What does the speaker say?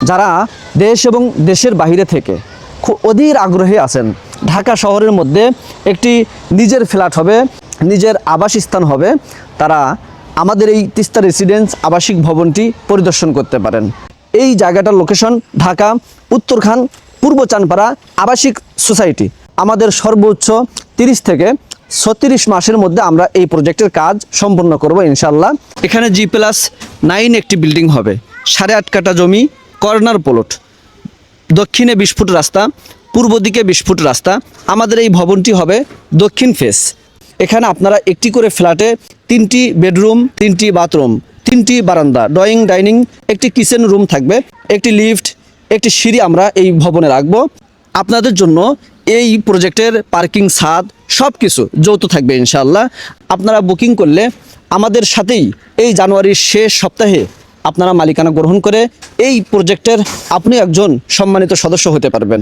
যারা দেশ এবং দেশের বাইরে থেকে খুব অধীর আগ্রহী আছেন, ঢাকা শহরের মধ্যে একটি নিজের ফ্ল্যাট হবে, নিজের আবাসস্থান হবে, তারা আমাদের এই তিস্তা রেসিডেন্স আবাসিক ভবনটি পরিদর্শন করতে পারেন। এই জায়গাটার লোকেশন ঢাকা উত্তরখান পূর্ব চানপাড়া আবাসিক সোসাইটি। আমাদের সর্বোচ্চ 30 থেকে 36 মাসের মধ্যে আমরা এই প্রজেক্টের কাজ সম্পন্ন করব ইনশাল্লাহ। এখানে G+9 একটি বিল্ডিং হবে, 8.5 কাঠা জমি, কর্নার প্লট, দক্ষিণে 20 ফুট রাস্তা, পূর্ব দিকে 20 ফুট রাস্তা। আমাদের এই ভবনটি হবে দক্ষিণ ফেস। এখানে আপনারা একটি করে ফ্ল্যাটে 3টি বেডরুম, 3টি বাথরুম, 3টি বারান্দা, ড্রয়িং, ডাইনিং, একটি কিচেন রুম থাকবে, একটি লিফট, একটি সিঁড়ি আমরা এই ভবনে রাখব। আপনাদের জন্য এই প্রজেক্টের পার্কিং, ছাদ সব কিছু যৌথ থাকবে ইনশাআল্লাহ। আপনারা বুকিং করলে আমাদের সাথেই এই জানুয়ারির শেষ সপ্তাহে আপনারা মালিকানা গ্রহণ করে এই প্রজেক্টের আপনি একজন সম্মানিত সদস্য হতে পারবেন।